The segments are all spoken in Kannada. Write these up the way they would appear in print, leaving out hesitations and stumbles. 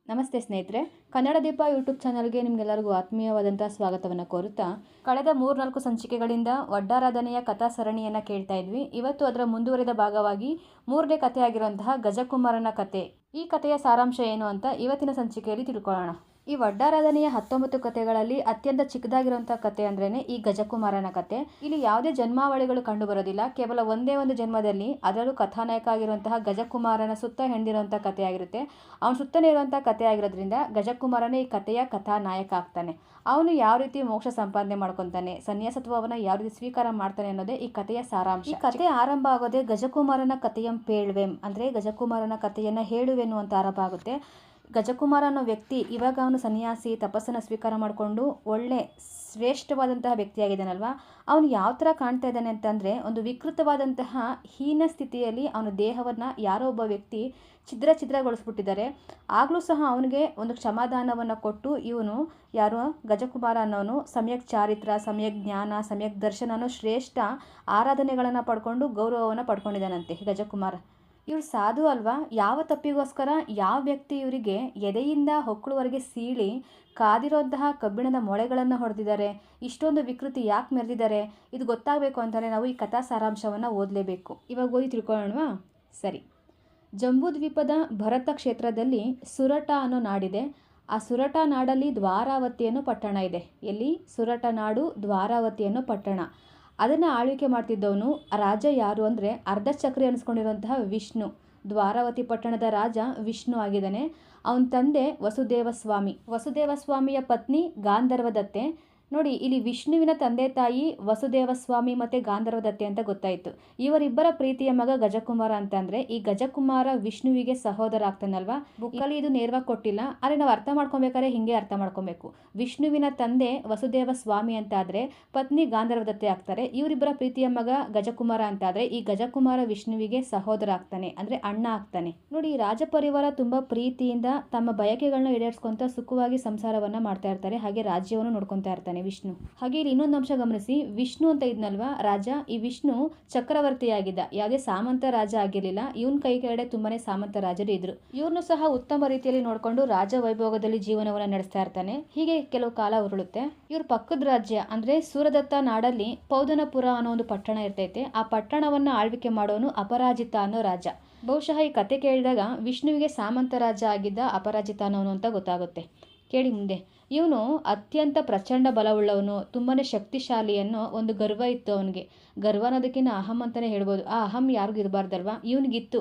ನಮಸ್ತೆ ಸ್ನೇಹಿತರೆ, ಕನ್ನಡ ದೀಪ ಯೂಟ್ಯೂಬ್ ಚಾನಲ್ಗೆ ನಿಮಗೆಲ್ಲರಿಗೂ ಆತ್ಮೀಯವಾದಂಥ ಸ್ವಾಗತವನ್ನು ಕೋರುತ್ತಾ, ಕಳೆದ 3-4 ಸಂಚಿಕೆಗಳಿಂದ ಒಡ್ಡಾರಾಧನೆಯ ಕಥಾ ಸರಣಿಯನ್ನು ಕೇಳ್ತಾ ಇದ್ವಿ. ಇವತ್ತು ಅದರ ಮುಂದುವರಿದ ಭಾಗವಾಗಿ 3ನೇ ಕಥೆ ಆಗಿರುವಂತಹ ಗಜಕುಮಾರನ ಕಥೆ. ಈ ಕಥೆಯ ಸಾರಾಂಶ ಏನು ಅಂತ ಇವತ್ತಿನ ಸಂಚಿಕೆಯಲ್ಲಿ ತಿಳ್ಕೊಳ್ಳೋಣ. ಈ ಒಡ್ಡಾರಾಧನೆಯ 19 ಕಥೆಗಳಲ್ಲಿ ಅತ್ಯಂತ ಚಿಕ್ಕದಾಗಿರುವಂಥ ಕಥೆ ಅಂದ್ರೇನೆ ಈ ಗಜಕುಮಾರನ ಕಥೆ. ಇಲ್ಲಿ ಯಾವುದೇ ಜನ್ಮಾವಳಿಗಳು ಕಂಡು ಬರೋದಿಲ್ಲ. ಕೇವಲ ಒಂದೇ ಒಂದು ಜನ್ಮದಲ್ಲಿ, ಅದರಲ್ಲೂ ಕಥಾನಾಯಕ ಆಗಿರುವಂತಹ ಗಜಕುಮಾರನ ಸುತ್ತ ಹೆಣೆದಿರುವಂಥ ಕಥೆ ಆಗಿರುತ್ತೆ. ಅವನ ಸುತ್ತನೇ ಇರುವಂಥ ಕಥೆ ಆಗಿರೋದ್ರಿಂದ ಗಜಕುಮಾರನೇ ಈ ಕಥೆಯ ಕಥಾನಾಯಕ ಆಗ್ತಾನೆ. ಅವನು ಯಾವ ರೀತಿ ಮೋಕ್ಷ ಸಂಪಾದನೆ ಮಾಡ್ಕೊತಾನೆ, ಸನ್ಯಾಸತ್ವವನ್ನು ಯಾವ ರೀತಿ ಸ್ವೀಕಾರ ಮಾಡ್ತಾನೆ ಅನ್ನೋದೇ ಈ ಕಥೆಯ ಸಾರಾಂಶ. ಈ ಕಥೆ ಆರಂಭ ಆಗೋದೇ ಗಜಕುಮಾರನ ಕಥೆಯಂ ಪೇಳ್ವೆಂ, ಅಂದರೆ ಗಜಕುಮಾರನ ಕಥೆಯನ್ನು ಹೇಳುವೆನು ಅಂತ ಆರಂಭ ಆಗುತ್ತೆ. ಗಜಕುಮಾರ ಅನ್ನೋ ವ್ಯಕ್ತಿ ಇವಾಗ ಅವನು ಸನ್ಯಾಸಿ, ತಪಸ್ಸನ್ನು ಸ್ವೀಕಾರ ಮಾಡಿಕೊಂಡು ಒಳ್ಳೆ ಶ್ರೇಷ್ಠವಾದಂತಹ ವ್ಯಕ್ತಿಯಾಗಿದ್ದಾನಲ್ವ. ಅವನು ಯಾವ ಥರ ಕಾಣ್ತಾ ಇದ್ದಾನೆ ಅಂತಂದರೆ, ಒಂದು ವಿಕೃತವಾದಂತಹ ಹೀನ ಸ್ಥಿತಿಯಲ್ಲಿ ಅವನ ದೇಹವನ್ನು ಯಾರೋ ಒಬ್ಬ ವ್ಯಕ್ತಿ ಛಿದ್ರಗೊಳಿಸ್ಬಿಟ್ಟಿದ್ದಾರೆ. ಆಗಲೂ ಸಹ ಅವನಿಗೆ ಒಂದು ಕ್ಷಮಾದಾನವನ್ನು ಕೊಟ್ಟು ಇವನು ಯಾರು ಗಜಕುಮಾರ ಅನ್ನೋನು ಸಮ್ಯಕ್ ಚಾರಿತ್ರ, ಸಮ್ಯಕ್ ಜ್ಞಾನ, ಸಮ್ಯಕ್ ದರ್ಶನ ಅನ್ನೋ ಶ್ರೇಷ್ಠ ಆರಾಧನೆಗಳನ್ನು ಪಡ್ಕೊಂಡು ಗೌರವವನ್ನು ಪಡ್ಕೊಂಡಿದ್ದಾನಂತೆ ಗಜಕುಮಾರ. ಇವ್ರು ಸಾಧು ಅಲ್ವಾ? ಯಾವ ತಪ್ಪಿಗೋಸ್ಕರ ಯಾವ ವ್ಯಕ್ತಿ ಇವರಿಗೆ ಎದೆಯಿಂದ ಹೊಕ್ಕಳುವರೆಗೆ ಸೀಳಿ ಕಾದಿರೋಂತಹ ಕಬ್ಬಿಣದ ಮೊಳೆಗಳನ್ನು ಹೊಡೆದಿದ್ದಾರೆ, ಇಷ್ಟೊಂದು ವಿಕೃತಿ ಯಾಕೆ ಮೆರೆದಿದ್ದಾರೆ, ಇದು ಗೊತ್ತಾಗಬೇಕು ಅಂತಲೇ ನಾವು ಈ ಕಥಾ ಸಾರಾಂಶವನ್ನು ಓದಲೇಬೇಕು. ಇವಾಗ ಓದಿ ತಿಳ್ಕೊಳ್ಳೋಣವಾ? ಸರಿ. ಜಂಬೂದ್ವೀಪದ ಭರತ ಕ್ಷೇತ್ರದಲ್ಲಿ ಸುರಟ ಅನ್ನೋ ನಾಡಿದೆ. ಆ ಸುರಟ ನಾಡಲ್ಲಿ ದ್ವಾರಾವತಿ ಅನ್ನೋ ಪಟ್ಟಣ ಇದೆ. ಎಲ್ಲಿ? ಸುರಟ ನಾಡು, ದ್ವಾರಾವತಿ ಅನ್ನೋ ಪಟ್ಟಣ. ಅದನ್ನು ಆಳ್ವಿಕೆ ಮಾಡ್ತಿದ್ದವನು ರಾಜ ಯಾರು ಅಂದರೆ ಅರ್ಧಚಕ್ರಿ ಅನಿಸ್ಕೊಂಡಿರುವಂತಹ ವಿಷ್ಣು. ದ್ವಾರಾವತಿ ಪಟ್ಟಣದ ರಾಜ ವಿಷ್ಣು ಆಗಿದ್ದಾನೆ. ಅವನ ತಂದೆ ವಸುದೇವಸ್ವಾಮಿಯ ಪತ್ನಿ ಗಾಂಧರ್ವದತ್ತೆ. ನೋಡಿ, ಇಲ್ಲಿ ವಿಷ್ಣುವಿನ ತಂದೆ ತಾಯಿ ವಸುದೇವಸ್ವಾಮಿ ಮತ್ತು ಗಾಂಧರ್ವದತ್ತೆ ಅಂತ ಗೊತ್ತಾಯಿತು. ಇವರಿಬ್ಬರ ಪ್ರೀತಿಯ ಮಗ ಗಜಕುಮಾರ ಅಂತಂದರೆ ಈ ಗಜಕುಮಾರ ವಿಷ್ಣುವಿಗೆ ಸಹೋದರ ಆಗ್ತಾನಲ್ವಾ. ಬುಕ್ಕಲ್ಲಿ ಇದು ನೇರವಾಗಿ ಕೊಟ್ಟಿಲ್ಲ, ಆದರೆ ನಾವು ಅರ್ಥ ಮಾಡ್ಕೊಬೇಕಾದ್ರೆ ಹಿಂಗೆ ಅರ್ಥ ಮಾಡ್ಕೊಬೇಕು. ವಿಷ್ಣುವಿನ ತಂದೆ ವಸುದೇವಸ್ವಾಮಿ ಅಂತ ಆದರೆ ಪತ್ನಿ ಗಾಂಧರ್ವದತ್ತೆ ಆಗ್ತಾರೆ. ಇವರಿಬ್ಬರ ಪ್ರೀತಿಯ ಮಗ ಗಜಕುಮಾರ ಅಂತ ಆದರೆ ಈ ಗಜಕುಮಾರ ವಿಷ್ಣುವಿಗೆ ಸಹೋದರ ಆಗ್ತಾನೆ, ಅಂದರೆ ಅಣ್ಣ ಆಗ್ತಾನೆ. ನೋಡಿ, ರಾಜ ಪರಿವಾರ ತುಂಬ ಪ್ರೀತಿಯಿಂದ ತಮ್ಮ ಬಯಕೆಗಳನ್ನ ಈಡೇರಿಸ್ಕೊಂತ ಸುಖವಾಗಿ ಸಂಸಾರವನ್ನು ಮಾಡ್ತಾ ಇರ್ತಾರೆ. ಹಾಗೆ ರಾಜ್ಯವನ್ನು ನೋಡ್ಕೊತಾ ಇರ್ತಾನೆ ವಿಷ್ಣು. ಹಾಗೆ ಇಲ್ಲಿ ಇನ್ನೊಂದು ಅಂಶ ಗಮನಿಸಿ, ವಿಷ್ಣು ಅಂತ ಇದ್ನಲ್ವಾ ರಾಜ, ಈ ವಿಷ್ಣು ಚಕ್ರವರ್ತಿಯಾಗಿದ್ದ, ಯಾವುದೇ ಸಾಮಂತ ರಾಜ ಆಗಿರಲಿಲ್ಲ. ಇವನ್ ಕೈ ಕೆಳಗಡೆ ತುಂಬಾನೇ ಸಾಮಂತ ರಾಜರು ಇದ್ರು. ಇವ್ರನ್ನು ಸಹ ಉತ್ತಮ ರೀತಿಯಲ್ಲಿ ನೋಡಿಕೊಂಡು ರಾಜ ವೈಭೋಗದಲ್ಲಿ ಜೀವನವನ್ನು ನಡೆಸ್ತಾ ಇರ್ತಾನೆ. ಹೀಗೆ ಕೆಲವು ಕಾಲ ಉರುಳುತ್ತೆ. ಇವ್ರ ಪಕ್ಕದ ರಾಜ್ಯ ಅಂದ್ರೆ ಸೂರದತ್ತ ನಾಡಲ್ಲಿ ಪೌದನಪುರ ಅನ್ನೋ ಒಂದು ಪಟ್ಟಣ ಇರ್ತೈತೆ. ಆ ಪಟ್ಟಣವನ್ನ ಆಳ್ವಿಕೆ ಮಾಡೋನು ಅಪರಾಜಿತ ಅನ್ನೋ ರಾಜ. ಬಹುಶಃ ಈ ಕತೆ ಕೇಳಿದಾಗ ವಿಷ್ಣುವಿಗೆ ಸಾಮಂತ ರಾಜ ಆಗಿದ್ದ ಅಪರಾಜಿತ ಅನ್ನೋನು ಅಂತ ಗೊತ್ತಾಗುತ್ತೆ. ಕೇಳಿ ಮುಂದೆ. ಇವನು ಅತ್ಯಂತ ಪ್ರಚಂಡ ಬಲವುಳ್ಳವನು, ತುಂಬಾನೇ ಶಕ್ತಿಶಾಲಿ ಅನ್ನೋ ಒಂದು ಗರ್ವ ಇತ್ತು ಅವನಿಗೆ. ಗರ್ವ ಅನ್ನೋದಕ್ಕಿಂತ ಅಹಂ ಅಂತಲೇ ಹೇಳ್ಬೋದು. ಆ ಅಹಂ ಯಾರಿಗೂ ಇರಬಾರ್ದಲ್ವಾ, ಇವನಿಗಿತ್ತು.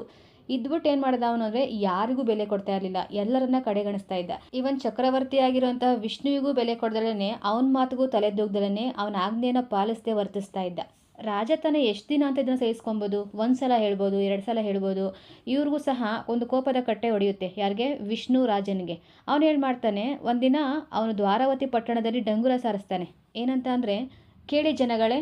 ಇದ್ಬಿಟ್ಟು ಏನು ಮಾಡಿದ ಅವನು ಅಂದರೆ ಯಾರಿಗೂ ಬೆಲೆ ಕೊಡ್ತಾ ಇರಲಿಲ್ಲ, ಎಲ್ಲರನ್ನ ಕಡೆಗಣಿಸ್ತಾ ಇದ್ದ. ಇವನ್ ಚಕ್ರವರ್ತಿ ಆಗಿರುವಂತಹ ವಿಷ್ಣುವಿಗೂ ಬೆಲೆ ಕೊಡ್ದಲೇ, ಅವನ ಮಾತಿಗೂ ತಲೆದೂಗ್ದಲೇ, ಅವನ ಆಜ್ಞೆಯನ್ನು ಪಾಲಿಸದೆ ವರ್ತಿಸ್ತಾ ಇದ್ದ. ರಾಜತನ ಎಷ್ಟು ದಿನ ಅಂತ ಇದನ್ನು ಸಹಿಸ್ಕೊಬೋದು? ಒಂದು ಸಲ ಹೇಳ್ಬೋದು, 2 ಸಲ ಹೇಳ್ಬೋದು. ಇವ್ರಿಗೂ ಸಹ ಒಂದು ಕೋಪದ ಕಟ್ಟೆ ಹೊಡೆಯುತ್ತೆ. ಯಾರಿಗೆ? ವಿಷ್ಣು ರಾಜನಿಗೆ. ಅವನು ಏನು ಮಾಡ್ತಾನೆ, ಒಂದಿನ ಅವನು ದ್ವಾರಾವತಿ ಪಟ್ಟಣದಲ್ಲಿ ಡಂಗುರ ಸಾರಿಸ್ತಾನೆ. ಏನಂತ ಅಂದರೆ, ಕೇಳಿ ಜನಗಳೇ,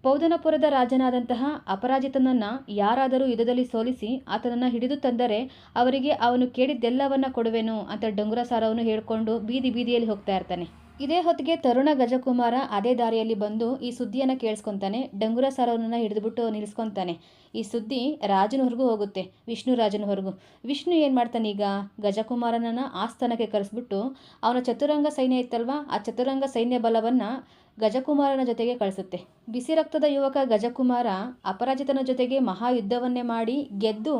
ಪೌದನಪುರದ ರಾಜನಾದಂತಹ ಅಪರಾಜಿತನನ್ನು ಯಾರಾದರೂ ಯುದ್ಧದಲ್ಲಿ ಸೋಲಿಸಿ ಆತನನ್ನು ಹಿಡಿದು ತಂದರೆ ಅವರಿಗೆ ಅವನು ಕೇಳಿದ್ದೆಲ್ಲವನ್ನ ಕೊಡುವೆನು ಅಂತ ಡಂಗುರ ಸಾರವನ್ನು ಹೇಳ್ಕೊಂಡು ಬೀದಿಯಲ್ಲಿ ಹೋಗ್ತಾ ಇರ್ತಾನೆ. ಇದೇ ಹೊತ್ತಿಗೆ ತರುಣ ಗಜಕುಮಾರ ಅದೇ ದಾರಿಯಲ್ಲಿ ಬಂದು ಈ ಸುದ್ದಿಯನ್ನು ಕೇಳಿಸ್ಕೊತಾನೆ. ಡಂಗುರ ಸಾರವನ್ನ ಹಿಡಿದುಬಿಟ್ಟು ನಿಲ್ಲಿಸ್ಕೊತಾನೆ. ಈ ಸುದ್ದಿ ರಾಜನವರೆಗೂ ಹೋಗುತ್ತೆ, ವಿಷ್ಣು ರಾಜನವರೆಗೂ. ವಿಷ್ಣು ಏನು ಮಾಡ್ತಾನೆ, ಈಗ ಗಜಕುಮಾರನನ್ನು ಆಸ್ಥಾನಕ್ಕೆ ಕರೆಸ್ಬಿಟ್ಟು ಅವನ ಚತುರಂಗ ಸೈನ್ಯ ಇತ್ತಲ್ವಾ, ಆ ಚತುರಂಗ ಸೈನ್ಯ ಬಲವನ್ನು ಗಜಕುಮಾರನ ಜೊತೆಗೆ ಕಳಿಸುತ್ತೆ. ಬಿಸಿ ರಕ್ತದ ಯುವಕ ಗಜಕುಮಾರ ಅಪರಾಜಿತನ ಜೊತೆಗೆ ಮಹಾಯುದ್ಧವನ್ನೇ ಮಾಡಿ ಗೆದ್ದು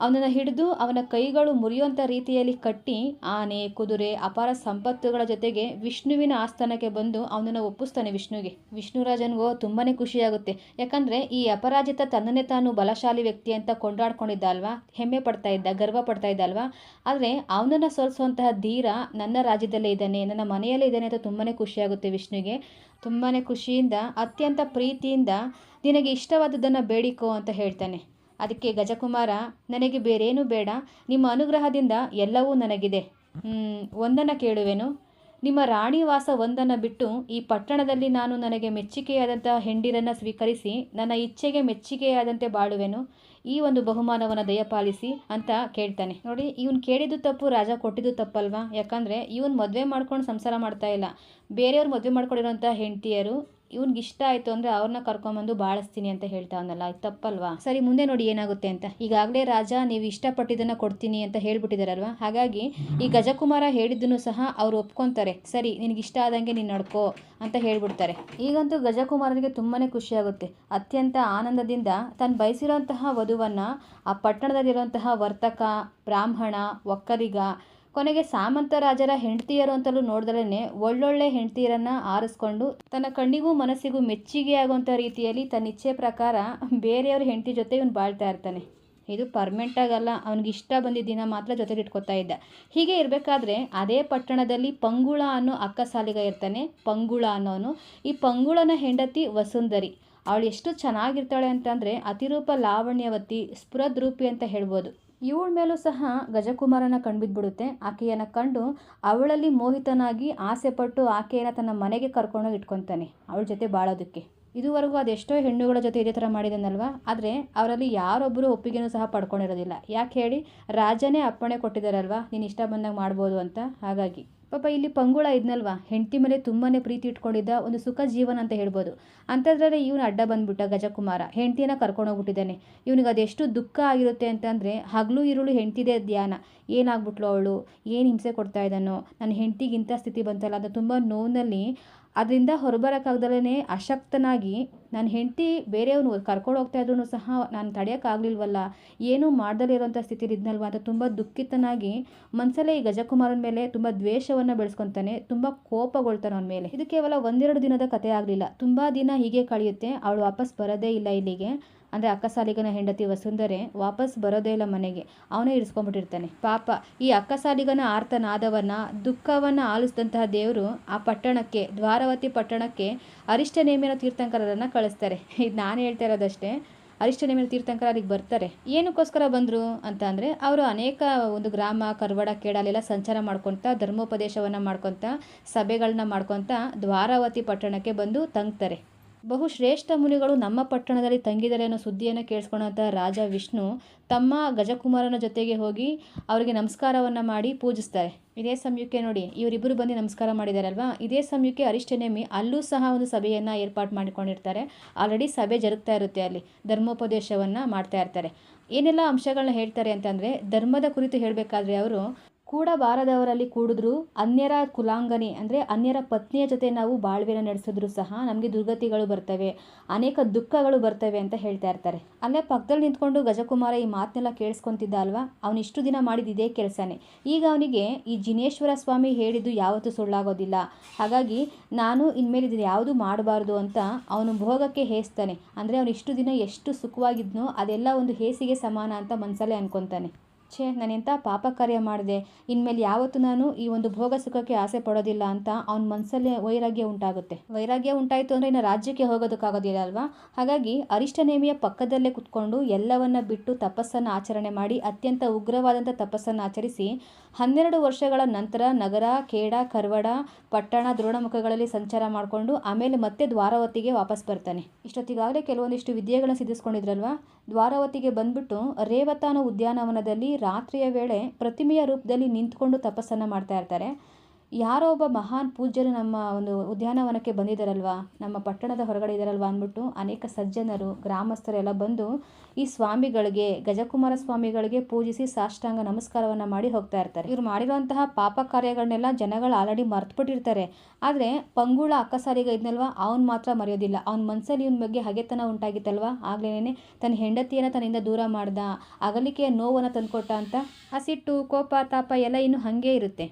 ಅವನನ್ನು ಹಿಡಿದು ಅವನ ಕೈಗಳು ಮುರಿಯುವಂಥ ರೀತಿಯಲ್ಲಿ ಕಟ್ಟಿ ಆನೆ, ಕುದುರೆ, ಅಪಾರ ಸಂಪತ್ತುಗಳ ಜೊತೆಗೆ ವಿಷ್ಣುವಿನ ಆಸ್ಥಾನಕ್ಕೆ ಬಂದು ಅವನನ್ನು ಒಪ್ಪಿಸ್ತಾನೆ ವಿಷ್ಣುವಿಗೆ. ವಿಷ್ಣುರಾಜನಿಗೂ ತುಂಬಾ ಖುಷಿಯಾಗುತ್ತೆ. ಯಾಕಂದರೆ ಈ ಅಪರಾಜಿತ ತನ್ನನ್ನೇ ತಾನು ಬಲಶಾಲಿ ವ್ಯಕ್ತಿ ಅಂತ ಕೊಂಡಾಡ್ಕೊಂಡಿದ್ದ ಅಲ್ವಾ, ಹೆಮ್ಮೆ ಪಡ್ತಾ ಇದ್ದ, ಗರ್ವ ಪಡ್ತಾ ಇದ್ದ ಅಲ್ವಾ. ಆದರೆ ಅವನನ್ನು ಸೋಲಿಸುವಂತಹ ಧೀರ ನನ್ನ ರಾಜ್ಯದಲ್ಲೇ ಇದ್ದಾನೆ, ನನ್ನ ಮನೆಯಲ್ಲೇ ಇದ್ದಾನೆ ಅಂತ ತುಂಬಾ ಖುಷಿಯಾಗುತ್ತೆ ವಿಷ್ಣುವಿಗೆ. ತುಂಬಾ ಖುಷಿಯಿಂದ ಅತ್ಯಂತ ಪ್ರೀತಿಯಿಂದ ನಿನಗೆ ಇಷ್ಟವಾದದ್ದನ್ನು ಬೇಡಿಕೋ ಅಂತ ಹೇಳ್ತಾನೆ. ಅದಕ್ಕೆ ಗಜಕುಮಾರ, ನನಗೆ ಬೇರೇನೂ ಬೇಡ, ನಿಮ್ಮ ಅನುಗ್ರಹದಿಂದ ಎಲ್ಲವೂ ನನಗಿದೆ. ಒಂದನ್ನು ಕೇಳುವೆನು, ನಿಮ್ಮ ರಾಣಿವಾಸ ಒಂದನ್ನು ಬಿಟ್ಟು ಈ ಪಟ್ಟಣದಲ್ಲಿ ನಾನು ನನಗೆ ಮೆಚ್ಚುಗೆಯಾದಂತಹ ಹೆಂಡಿರನ್ನು ಸ್ವೀಕರಿಸಿ ನನ್ನ ಇಚ್ಛೆಗೆ ಮೆಚ್ಚುಗೆಯಾದಂತೆ ಬಾಳುವೆನು. ಈ ಒಂದು ಬಹುಮಾನವನ್ನು ದಯಪಾಲಿಸಿ ಅಂತ ಕೇಳ್ತಾನೆ. ನೋಡಿ, ಇವನು ಕೇಳಿದ್ದು ತಪ್ಪು, ರಾಜ ಕೊಟ್ಟಿದ್ದು ತಪ್ಪಲ್ವಾ? ಯಾಕಂದರೆ ಇವನು ಮದುವೆ ಮಾಡ್ಕೊಂಡು ಸಂಸಾರ ಮಾಡ್ತಾ ಇಲ್ಲ, ಬೇರೆಯವ್ರು ಮದುವೆ ಮಾಡ್ಕೊಂಡಿರೋಂಥ ಹೆಂಡತಿಯರು ಇವ್ನಿಗೆ ಇಷ್ಟ ಆಯಿತು ಅಂದರೆ ಅವ್ರನ್ನ ಕರ್ಕೊಂಬಂದು ಬಾಳಿಸ್ತೀನಿ ಅಂತ ಹೇಳ್ತಾವನಲ್ಲ, ಇದು ತಪ್ಪಲ್ವಾ? ಸರಿ, ಮುಂದೆ ನೋಡಿ ಏನಾಗುತ್ತೆ ಅಂತ. ಈಗಾಗಲೇ ರಾಜ ನೀವು ಇಷ್ಟಪಟ್ಟಿದ್ದನ್ನು ಕೊಡ್ತೀನಿ ಅಂತ ಹೇಳ್ಬಿಟ್ಟಿದ್ದಾರಲ್ವ, ಹಾಗಾಗಿ ಈ ಗಜಕುಮಾರ ಹೇಳಿದ್ದನ್ನು ಸಹ ಅವ್ರು ಒಪ್ಕೊತಾರೆ. ಸರಿ, ನಿನಗಿಷ್ಟ ಆದಂಗೆ ನೀನು ನಡ್ಕೋ ಅಂತ ಹೇಳ್ಬಿಡ್ತಾರೆ. ಈಗಂತೂ ಗಜಕುಮಾರನಿಗೆ ತುಂಬಾ ಖುಷಿಯಾಗುತ್ತೆ. ಅತ್ಯಂತ ಆನಂದದಿಂದ ತಾನು ಬಯಸಿರೋಂತಹ ವಧುವನ್ನು ಆ ಪಟ್ಟಣದಲ್ಲಿರುವಂತಹ ವರ್ತಕ, ಬ್ರಾಹ್ಮಣ, ಒಕ್ಕಲಿಗ, ಕೊನೆಗೆ ಸಾಮಂತ ರಾಜರ ಹೆಂಡತಿಯರು ಅಂತಲೂ ನೋಡ್ದಲೇ ಒಳ್ಳೊಳ್ಳೆ ಹೆಂಡತಿಯರನ್ನು ಆರಿಸ್ಕೊಂಡು ತನ್ನ ಕಣ್ಣಿಗೂ ಮನಸ್ಸಿಗೂ ಮೆಚ್ಚುಗೆ ಆಗುವಂಥ ರೀತಿಯಲ್ಲಿ ತನ್ನ ಇಚ್ಛೆ ಪ್ರಕಾರ ಬೇರೆಯವ್ರ ಹೆಂಡತಿ ಜೊತೆ ಇವನು ಬಾಳ್ತಾ ಇರ್ತಾನೆ. ಇದು ಪರ್ಮನೆಂಟಾಗಲ್ಲ, ಅವ್ನಿಗೆ ಇಷ್ಟ ಬಂದಿದ್ದ ದಿನ ಮಾತ್ರ ಜೊತೆಗೆ ಇಟ್ಕೊತಾ ಇದ್ದ. ಹೀಗೆ ಇರಬೇಕಾದ್ರೆ ಅದೇ ಪಟ್ಟಣದಲ್ಲಿ ಪಂಗುಳ ಅನ್ನೋ ಅಕ್ಕಸಾಲಿಗ ಇರ್ತಾನೆ. ಪಂಗುಳ ಅನ್ನೋನು, ಈ ಪಂಗುಳನ ಹೆಂಡತಿ ವಸುಂಧರಿ. ಅವಳು ಎಷ್ಟು ಚೆನ್ನಾಗಿರ್ತಾಳೆ ಅಂತಂದರೆ ಅತಿರೂಪ ಲಾವಣ್ಯವತಿ, ಸ್ಫುರದ್ರೂಪಿ ಅಂತ ಹೇಳ್ಬೋದು. ಇವಳ ಮೇಲೂ ಸಹ ಗಜಕುಮಾರನ ಕಣ್ಬಿದ್ಬಿಡುತ್ತೆ. ಆಕೆಯನ್ನು ಕಂಡು ಅವಳಲ್ಲಿ ಮೋಹಿತನಾಗಿ ಆಸೆಪಟ್ಟು ಆಕೆಯನ್ನು ತನ್ನ ಮನೆಗೆ ಕರ್ಕೊಂಡೋಗಿ ಇಟ್ಕೊತಾನೆ ಅವಳ ಜೊತೆ ಬಾಳೋದಕ್ಕೆ. ಇದುವರೆಗೂ ಅದೆಷ್ಟೋ ಹೆಣ್ಣುಗಳ ಜೊತೆ ಇದೇ ಥರ ಮಾಡಿದಾನಲ್ವ, ಆದರೆ ಅವರಲ್ಲಿ ಯಾರೊಬ್ಬರು ಒಪ್ಪಿಗೆನೂ ಸಹ ಪಡ್ಕೊಂಡಿರೋದಿಲ್ಲ. ಯಾಕೆ ಹೇಳಿ? ರಾಜನೇ ಅಪ್ಪಣೆ ಕೊಟ್ಟಿದ್ದಾರಲ್ವ, ನೀನು ಇಷ್ಟ ಬಂದಾಗ ಮಾಡ್ಬೋದು ಅಂತ. ಹಾಗಾಗಿ ಪಾಪ ಇಲ್ಲಿ ಪಂಗುಳ ಇದ್ನಲ್ವ, ಹೆಂಡತಿ ಮೇಲೆ ತುಂಬಾ ಪ್ರೀತಿ ಇಟ್ಕೊಂಡಿದ್ದ, ಒಂದು ಸುಖ ಜೀವನ ಅಂತ ಹೇಳ್ಬೋದು. ಅಂಥದ್ರಲ್ಲಿ ಇವನು ಅಡ್ಡ ಬಂದ್ಬಿಟ್ಟ ಗಜಕುಮಾರ, ಹೆಂಡತಿಯನ್ನು ಕರ್ಕೊಂಡೋಗ್ಬಿಟ್ಟಿದ್ದಾನೆ. ಇವನಿಗೆ ಅದೆಷ್ಟು ದುಃಖ ಆಗಿರುತ್ತೆ ಅಂತಂದರೆ ಹಗಲು ಇರುಳು ಹೆಂಡತಿದೇ ಧ್ಯಾನ. ಏನಾಗ್ಬಿಟ್ಲು ಅವಳು, ಏನು ಹಿಂಸೆ ಕೊಡ್ತಾ ಇದ್ದಾನೋ, ನನ್ನ ಹೆಂಡತಿಗೆ ಇಂಥ ಸ್ಥಿತಿ ಬಂತಲ್ಲ ಅಂತ ತುಂಬ ನೋವಿನಲ್ಲಿ ಅದರಿಂದ ಹೊರಬರೋಕ್ಕಾಗ್ದಲೇ ಅಶಕ್ತನಾಗಿ ನನ್ನ ಹೆಂಡತಿ ಬೇರೆಯವನು ಕರ್ಕೊಂಡು ಹೋಗ್ತಾ ಇದ್ರೂ ಸಹ ನಾನು ತಡೆಯೋಕ್ಕಾಗಲಿಲ್ವಲ್ಲ, ಏನೂ ಮಾಡ್ದಲೇ ಇರೋಂಥ ಸ್ಥಿತಿಲಿ ಇದ್ನಲ್ವ ಅಂತ ತುಂಬ ದುಃಖಿತನಾಗಿ ಮನಸಲ್ಲೇ ಈ ಗಜಕುಮಾರನ ಮೇಲೆ ತುಂಬ ದ್ವೇಷವನ್ನು ಬೆಳೆಸ್ಕೊತಾನೆ, ತುಂಬ ಕೋಪಗೊಳ್ತಾನೆ ಅವನ ಮೇಲೆ. ಇದು ಕೇವಲ ಒಂದೆರಡು ದಿನದ ಕಥೆ ಆಗಲಿಲ್ಲ, ತುಂಬ ದಿನ ಹೀಗೆ ಕಳೆಯುತ್ತೆ. ಅವಳು ವಾಪಸ್ ಬರೋದೇ ಇಲ್ಲ ಇಲ್ಲಿಗೆ. ಅಂದರೆ ಅಕ್ಕಸಾಲಿಗನ ಹೆಂಡತಿ ವಸುಂಧರೆ ವಾಪಸ್ ಬರೋದೇ ಇಲ್ಲ ಮನೆಗೆ, ಅವನೇ ಇರಿಸ್ಕೊಂಡ್ಬಿಟ್ಟಿರ್ತಾನೆ. ಪಾಪ ಈ ಅಕ್ಕಸಾಲಿಗನ ಆರ್ತನಾದವನ್ನು, ದುಃಖವನ್ನು ಆಲಿಸಿದಂತಹ ದೇವರು ಆ ಪಟ್ಟಣಕ್ಕೆ, ದ್ವಾರಾವತಿ ಪಟ್ಟಣಕ್ಕೆ ಅರಿಷ್ಟನೇಮಿಯ ತೀರ್ಥಂಕರರನ್ನು ಕಳಿಸ್ತಾರೆ. ಇದು ನಾನು ಹೇಳ್ತಾ ಇರೋದಷ್ಟೇ. ಅರಿಷ್ಟನೇಮಿಯ ತೀರ್ಥಂಕರ ಅಲ್ಲಿಗೆ ಬರ್ತಾರೆ. ಏನಕ್ಕೋಸ್ಕರ ಬಂದರು ಅಂತ ಅಂದರೆ ಅವರು ಅನೇಕ ಒಂದು ಗ್ರಾಮ, ಕರ್ವಾಡ, ಕೇಡಾಲೆಲ್ಲ ಸಂಚಾರ ಮಾಡ್ಕೊತ, ಧರ್ಮೋಪದೇಶವನ್ನು ಮಾಡ್ಕೊತ, ಸಭೆಗಳನ್ನ ಮಾಡ್ಕೊತ ದ್ವಾರಾವತಿ ಪಟ್ಟಣಕ್ಕೆ ಬಂದು ತಂಗ್ತಾರೆ. ಬಹುಶ್ರೇಷ್ಠ ಮುನಿಗಳು ನಮ್ಮ ಪಟ್ಟಣದಲ್ಲಿ ತಂಗಿದ್ದಾರೆ ಅನ್ನೋ ಸುದ್ದಿಯನ್ನು ಕೇಳಿಸ್ಕೊಂಡಂಥ ರಾಜ ವಿಷ್ಣು ತಮ್ಮ ಗಜಕುಮಾರನ ಜೊತೆಗೆ ಹೋಗಿ ಅವರಿಗೆ ನಮಸ್ಕಾರವನ್ನು ಮಾಡಿ ಪೂಜಿಸ್ತಾರೆ. ಇದೇ ಸಮಯಕ್ಕೆ ನೋಡಿ, ಇವರಿಬ್ಬರು ಬಂದು ನಮಸ್ಕಾರ ಮಾಡಿದಾರಲ್ವಾ, ಇದೇ ಸಮಯಕ್ಕೆ ಅರಿಷ್ಟನೇಮಿ ಅಲ್ಲೂ ಸಹ ಒಂದು ಸಭೆಯನ್ನು ಏರ್ಪಾಡು ಮಾಡಿಕೊಂಡಿರ್ತಾರೆ. ಆಲ್ರೆಡಿ ಸಭೆ ಜರುಗ್ತಾ ಇರುತ್ತೆ, ಅಲ್ಲಿ ಧರ್ಮೋಪದೇಶವನ್ನು ಮಾಡ್ತಾ ಇರ್ತಾರೆ. ಏನೆಲ್ಲ ಅಂಶಗಳನ್ನ ಹೇಳ್ತಾರೆ ಅಂತಂದರೆ, ಧರ್ಮದ ಕುರಿತು ಹೇಳಬೇಕಾದ್ರೆ ಅವರು ಕೂಡಬಾರದವರಲ್ಲಿ ಕೂಡಿದ್ರು, ಅನ್ಯರ ಕುಲಾಂಗನಿ ಅಂದರೆ ಅನ್ಯರ ಪತ್ನಿಯ ಜೊತೆ ನಾವು ಬಾಳ್ವೆನ ನಡೆಸಿದ್ರು ಸಹ ನಮಗೆ ದುರ್ಗತಿಗಳು ಬರ್ತವೆ, ಅನೇಕ ದುಃಖಗಳು ಬರ್ತವೆ ಅಂತ ಹೇಳ್ತಾ ಇರ್ತಾರೆ. ಅಲ್ಲೇ ಪಕ್ಕದಲ್ಲಿ ನಿಂತ್ಕೊಂಡು ಗಜಕುಮಾರ ಈ ಮಾತನ್ನೆಲ್ಲ ಕೇಳಿಸ್ಕೊತಿದ್ದ ಅಲ್ವಾ, ಅವನು ಇಷ್ಟು ದಿನ ಮಾಡಿದ ಇದೇ ಕೆಲಸನೇ. ಈಗ ಅವನಿಗೆ ಈ ಜಿನೇಶ್ವರ ಸ್ವಾಮಿ ಹೇಳಿದ್ದು ಯಾವತ್ತೂ ಸುಳ್ಳಾಗೋದಿಲ್ಲ, ಹಾಗಾಗಿ ನಾನು ಇನ್ಮೇಲೆ ಇದು ಯಾವುದು ಮಾಡಬಾರ್ದು ಅಂತ ಅವನು ಭೋಗಕ್ಕೆ ಹೇಸ್ತಾನೆ. ಅಂದರೆ ಅವನು ಇಷ್ಟು ದಿನ ಎಷ್ಟು ಸುಖವಾಗಿದ್ನೋ ಅದೆಲ್ಲ ಒಂದು ಹೇಸಿಗೆ ಸಮಾನ ಅಂತ ಮನಸಲ್ಲೇ ಅನ್ಕೊತಾನೆ. ನಾನೆಂಥ ಪಾಪ ಕಾರ್ಯ ಮಾಡಿದೆ, ಇನ್ಮೇಲೆ ಯಾವತ್ತೂ ನಾನು ಈ ಒಂದು ಭೋಗ ಸುಖಕ್ಕೆ ಆಸೆ ಪಡೋದಿಲ್ಲ ಅಂತ ಅವನ ಮನಸ್ಸಲ್ಲೇ ವೈರಾಗ್ಯ ಉಂಟಾಗುತ್ತೆ. ವೈರಾಗ್ಯ ಉಂಟಾಯಿತು ಅಂದರೆ ಇನ್ನು ರಾಜ್ಯಕ್ಕೆ ಹೋಗೋದಕ್ಕಾಗೋದಿಲ್ಲ ಅಲ್ವಾ. ಹಾಗಾಗಿ ಅರಿಷ್ಟನೇಮಿಯ ಪಕ್ಕದಲ್ಲೇ ಕುತ್ಕೊಂಡು ಎಲ್ಲವನ್ನ ಬಿಟ್ಟು ತಪಸ್ಸನ್ನು ಆಚರಣೆ ಮಾಡಿ, ಅತ್ಯಂತ ಉಗ್ರವಾದಂಥ ತಪಸ್ಸನ್ನು ಆಚರಿಸಿ 12 ವರ್ಷಗಳ ನಂತರ ನಗರ, ಖೇಡ, ಕರ್ವಾಡ, ಪಟ್ಟಣ, ದ್ರೋಣಮುಖಗಳಲ್ಲಿ ಸಂಚಾರ ಮಾಡಿಕೊಂಡು ಆಮೇಲೆ ಮತ್ತೆ ದ್ವಾರಾವತಿಗೆ ವಾಪಸ್ ಬರ್ತಾನೆ. ಇಷ್ಟೊತ್ತಿಗಾಗಲೇ ಕೆಲವೊಂದಿಷ್ಟು ವಿದ್ಯೆಗಳನ್ನ ಸಿದ್ಧಿಸ್ಕೊಂಡಿದ್ರಲ್ವ. ದ್ವಾರಾವತಿಗೆ ಬಂದ್ಬಿಟ್ಟು ರೇವತ ಅನ್ನೋ ಉದ್ಯಾನವನದಲ್ಲಿ ರಾತ್ರಿಯ ವೇಳೆ ಪ್ರತಿಮೆಯ ರೂಪದಲ್ಲಿ ನಿಂತ್ಕೊಂಡು ತಪಸ್ಸನ್ನು ಮಾಡ್ತಾ ಇರ್ತಾರೆ. ಯಾರೋ ಒಬ್ಬ ಮಹಾನ್ ಪೂಜ್ಯರು ನಮ್ಮ ಒಂದು ಉದ್ಯಾನವನಕ್ಕೆ ಬಂದಿದ್ದಾರಲ್ವ, ನಮ್ಮ ಪಟ್ಟಣದ ಹೊರಗಡೆ ಇದ್ದಾರಲ್ವ ಅಂದ್ಬಿಟ್ಟು ಅನೇಕ ಸಜ್ಜನರು, ಗ್ರಾಮಸ್ಥರೆಲ್ಲ ಬಂದು ಈ ಸ್ವಾಮಿಗಳಿಗೆ, ಗಜಕುಮಾರ ಸ್ವಾಮಿಗಳಿಗೆ ಪೂಜಿಸಿ ಸಾಷ್ಟಾಂಗ ನಮಸ್ಕಾರವನ್ನು ಮಾಡಿ ಹೋಗ್ತಾ ಇರ್ತಾರೆ. ಇವ್ರು ಮಾಡಿರುವಂತಹ ಪಾಪ ಕಾರ್ಯಗಳನ್ನೆಲ್ಲ ಜನಗಳು ಆಲ್ರೆಡಿ ಮರ್ತ್ಬಿಟ್ಟಿರ್ತಾರೆ. ಆದರೆ ಪಂಗುಳ ಅಕ್ಕಸಾಲಿಗ ಇದ್ನಲ್ವ, ಅವ್ನು ಮಾತ್ರ ಮರೆಯೋದಿಲ್ಲ. ಅವ್ನ ಮನಸ್ಸಲ್ಲಿ ಇವನ ಬಗ್ಗೆ ಹಗೆತನ ಉಂಟಾಗಿತ್ತಲ್ವ, ಆಗ್ಲೇನೆ ತನ್ನ ಹೆಂಡತಿಯನ್ನು ತನ್ನಿಂದ ದೂರ ಮಾಡ್ದ, ಅಗಲಿಕೆಯ ನೋವನ್ನು ತಂದುಕೊಟ್ಟ ಅಂತ ಆ ಸಿಟ್ಟು, ಕೋಪ, ತಾಪ ಎಲ್ಲ ಇನ್ನೂ ಹಾಗೇ ಇರುತ್ತೆ.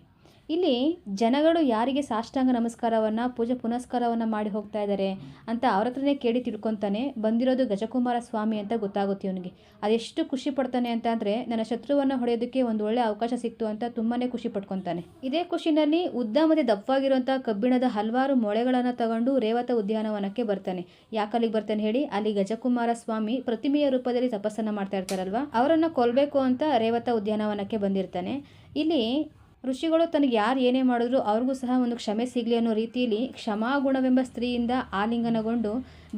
ಇಲ್ಲಿ ಜನಗಳು ಯಾರಿಗೆ ಸಾಷ್ಟಾಂಗ ನಮಸ್ಕಾರವನ್ನು, ಪೂಜೆ ಪುನಸ್ಕಾರವನ್ನು ಮಾಡಿ ಹೋಗ್ತಾ ಇದ್ದಾರೆ ಅಂತ ಅವ್ರ ಹತ್ರನೇ ಕೇಳಿ ತಿಳ್ಕೊತಾನೆ. ಬಂದಿರೋದು ಗಜಕುಮಾರ ಸ್ವಾಮಿ ಅಂತ ಗೊತ್ತಾಗುತ್ತೆ ಇವನಿಗೆ. ಅದೆಷ್ಟು ಖುಷಿ ಪಡ್ತಾನೆ ಅಂತ ಅಂದರೆ, ನನ್ನ ಶತ್ರುವನ್ನು ಹೊಡೆಯೋದಕ್ಕೆ ಒಂದು ಒಳ್ಳೆ ಅವಕಾಶ ಸಿಕ್ತು ಅಂತ ತುಂಬಾ ಖುಷಿ ಪಡ್ಕೊತಾನೆ. ಇದೇ ಖುಷಿನಲ್ಲಿ ಉದ್ದ ಮತ್ತು ದಪ್ಪವಾಗಿರುವಂಥ ಕಬ್ಬಿಣದ ಹಲವಾರು ಮೊಳೆಗಳನ್ನು ತಗೊಂಡು ರೇವತ ಉದ್ಯಾನವನಕ್ಕೆ ಬರ್ತಾನೆ. ಯಾಕಲ್ಲಿಗೆ ಬರ್ತಾನೆ ಹೇಳಿ? ಅಲ್ಲಿ ಗಜಕುಮಾರ ಸ್ವಾಮಿ ಪ್ರತಿಮೆಯ ರೂಪದಲ್ಲಿ ತಪಸ್ಸನ್ನು ಮಾಡ್ತಾ ಇರ್ತಾರಲ್ವ, ಅವರನ್ನು ಕೊಲ್ಲಬೇಕು ಅಂತ ರೇವತ ಉದ್ಯಾನವನಕ್ಕೆ ಬಂದಿರ್ತಾನೆ. ಇಲ್ಲಿ ಋಷಿಗಳು ತನಗೆ ಯಾರು ಏನೇ ಮಾಡಿದ್ರು ಅವ್ರಿಗೂ ಸಹ ಒಂದು ಕ್ಷಮೆ ಸಿಗಲಿ ಅನ್ನೋ ರೀತಿಯಲ್ಲಿ ಕ್ಷಮಾಗುಣವೆಂಬ ಸ್ತ್ರೀಯಿಂದ ಆಲಿಂಗನಗೊಂಡು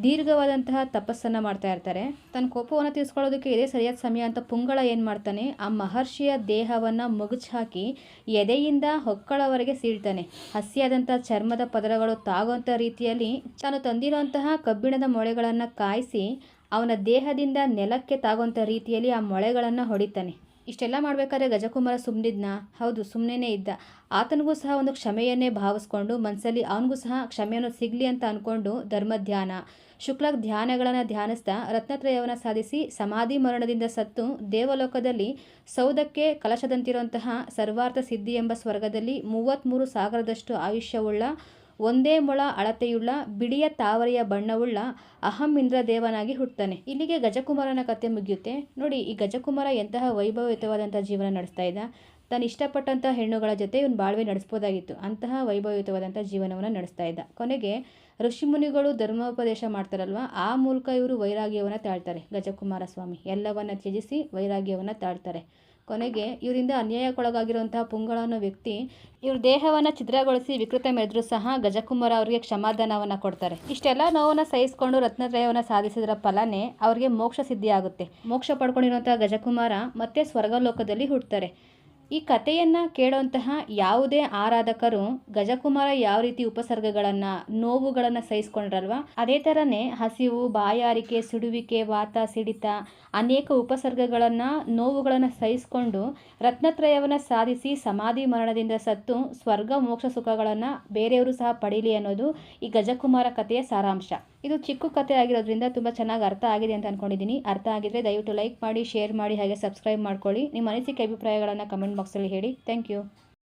ದೀರ್ಘವಾದಂತಹ ತಪಸ್ಸನ್ನು ಮಾಡ್ತಾ ಇರ್ತಾರೆ. ತನ್ನ ಕೋಪವನ್ನು ತೀರಿಸ್ಕೊಳ್ಳೋದಕ್ಕೆ ಇದೇ ಸರಿಯಾದ ಸಮಯ ಅಂತ ಪುಂಗಳ ಏನು ಮಾಡ್ತಾನೆ, ಆ ಮಹರ್ಷಿಯ ದೇಹವನ್ನು ಮಗುಚ್ ಹಾಕಿ ಎದೆಯಿಂದ ಹೊಕ್ಕಳವರೆಗೆ ಸೀಳ್ತಾನೆ. ಹಸಿಯಾದಂಥ ಚರ್ಮದ ಪದರಗಳು ತಾಗುವಂಥ ರೀತಿಯಲ್ಲಿ ತಾನು ತಂದಿರುವಂತಹ ಕಬ್ಬಿಣದ ಮೊಳೆಗಳನ್ನು ಕಾಯಿಸಿ ಅವನ ದೇಹದಿಂದ ನೆಲಕ್ಕೆ ತಾಗುವಂಥ ರೀತಿಯಲ್ಲಿ ಆ ಮೊಳೆಗಳನ್ನು ಹೊಡಿತಾನೆ. ಇಷ್ಟೆಲ್ಲ ಮಾಡಬೇಕಾದ್ರೆ ಗಜಕುಮಾರ ಸುಮ್ಮನಿದ್ನ? ಹೌದು, ಸುಮ್ಮನೆ ಇದ್ದ. ಆತನಿಗೂ ಸಹ ಒಂದು ಕ್ಷಮೆಯನ್ನೇ ಭಾವಿಸ್ಕೊಂಡು ಮನಸ್ಸಲ್ಲಿ ಅವನಿಗೂ ಸಹ ಕ್ಷಮೆಯನ್ನು ಸಿಗಲಿ ಅಂತ ಅಂದ್ಕೊಂಡು ಧರ್ಮಧ್ಯಾನ, ಶುಕ್ಲ ಧ್ಯಾನಗಳನ್ನು ಧ್ಯಾನಿಸ್ತಾ ರತ್ನತ್ರಯವನ್ನು ಸಾಧಿಸಿ ಸಮಾಧಿ ಮರಣದಿಂದ ಸತ್ತು ದೇವಲೋಕದಲ್ಲಿ ಸೌದಕ್ಕೆ ಕಲಶದಂತಿರುವಂತಹ ಸರ್ವಾರ್ಥ ಸಿದ್ಧಿ ಎಂಬ ಸ್ವರ್ಗದಲ್ಲಿ 33 ಸಾಗರದಷ್ಟು ಆಯುಷ್ಯವುಳ್ಳ, ಒಂದೇ ಮೊಳ ಅಳತೆಯುಳ್ಳ, ಬಿಳಿಯ ತಾವರೆಯ ಬಣ್ಣವುಳ್ಳ ಅಹಂ ಇಂದ್ರದೇವನಾಗಿ ಹುಟ್ಟುತ್ತಾನೆ. ಇಲ್ಲಿಗೆ ಗಜಕುಮಾರನ ಕಥೆ ಮುಗಿಯುತ್ತೆ. ನೋಡಿ, ಈ ಗಜಕುಮಾರ ಎಂತಹ ವೈಭವಯುತವಾದಂಥ ಜೀವನ ನಡೆಸ್ತಾ ಇದ್ದ. ತಾನು ಇಷ್ಟಪಟ್ಟಂಥ ಹೆಣ್ಣುಗಳ ಜೊತೆ ಇವನು ಬಾಳ್ವೆ ನಡೆಸ್ಬೋದಾಗಿತ್ತು. ಅಂತಹ ವೈಭವಯುತವಾದಂಥ ಜೀವನವನ್ನು ನಡೆಸ್ತಾ ಇದ್ದ. ಕೊನೆಗೆ ಋಷಿಮುನಿಗಳು ಧರ್ಮೋಪದೇಶ ಮಾಡ್ತಾರಲ್ವ, ಆ ಮೂಲಕ ಇವರು ವೈರಾಗ್ಯವನ್ನು ತಾಳ್ತಾರೆ. ಗಜಕುಮಾರ ಸ್ವಾಮಿ ಎಲ್ಲವನ್ನು ತ್ಯಜಿಸಿ ವೈರಾಗ್ಯವನ್ನು ತಾಳ್ತಾರೆ. ಕೊನೆಗೆ ಇವರಿಂದ ಅನ್ಯಾಯಕ್ಕೊಳಗಾಗಿರುವಂತಹ ಪುಂಗಳ ಅನ್ನೋ ವ್ಯಕ್ತಿ ಇವ್ರ ದೇಹವನ್ನು ಛಿದ್ರಗೊಳಿಸಿ ವಿಕೃತ ಮೆರೆದರೂ ಸಹ ಗಜಕುಮಾರ ಅವರಿಗೆ ಕ್ಷಮಾದಾನವನ್ನು ಕೊಡ್ತಾರೆ. ಇಷ್ಟೆಲ್ಲ ನೋವನ್ನು ಸಹಿಸಿಕೊಂಡು ರತ್ನತ್ರಯವನ್ನು ಸಾಧಿಸಿದ್ರ ಫಲನೇ ಅವರಿಗೆ ಮೋಕ್ಷ ಸಿದ್ಧಿ ಆಗುತ್ತೆ. ಮೋಕ್ಷ ಪಡ್ಕೊಂಡಿರುವಂತಹ ಗಜಕುಮಾರ ಮತ್ತೆ ಸ್ವರ್ಗಲೋಕದಲ್ಲಿ ಹುಟ್ಟುತ್ತಾರೆ. ಈ ಕಥೆಯನ್ನು ಕೇಳುವಂತಹ ಯಾವುದೇ ಆರಾಧಕರು ಗಜಕುಮಾರ ಯಾವ ರೀತಿ ಉಪಸರ್ಗಗಳನ್ನು, ನೋವುಗಳನ್ನು ಸಹಿಸ್ಕೊಂಡ್ರಲ್ವ, ಅದೇ ಥರನೇ ಹಸಿವು, ಬಾಯಾರಿಕೆ, ಸುಡುವಿಕೆ, ವಾತ, ಸಿಡಿತ ಅನೇಕ ಉಪಸರ್ಗಗಳನ್ನು, ನೋವುಗಳನ್ನು ಸಹಿಸಿಕೊಂಡು ರತ್ನತ್ರಯವನ್ನು ಸಾಧಿಸಿ ಸಮಾಧಿ ಮರಣದಿಂದ ಸತ್ತು ಸ್ವರ್ಗ ಮೋಕ್ಷ ಸುಖಗಳನ್ನು ಬೇರೆಯವರು ಸಹ ಪಡೀಲಿ ಅನ್ನೋದು ಈ ಗಜಕುಮಾರ ಕಥೆಯ ಸಾರಾಂಶ. ಇದು ಚಿಕ್ಕ ಕಥೆ ಆಗಿರೋದ್ರಿಂದ ತುಂಬ ಚೆನ್ನಾಗಿ ಅರ್ಥ ಆಗಿದೆ ಅಂತ ಅಂದ್ಕೊಂಡಿದ್ದೀನಿ. ಅರ್ಥ ಆಗಿದ್ರೆ ದಯವಿಟ್ಟು ಲೈಕ್ ಮಾಡಿ, ಶೇರ್ ಮಾಡಿ, ಹಾಗೆ ಸಬ್ಸ್ಕ್ರೈಬ್ ಮಾಡ್ಕೊಳ್ಳಿ. ನಿಮ್ಮ ಅನಿಸಿಕೆ ಅಭಿಪ್ರಾಯಗಳನ್ನು ಕಮೆಂಟ್ ಬಾಕ್ಸಲ್ಲಿ ಹೇಳಿ. Thank you.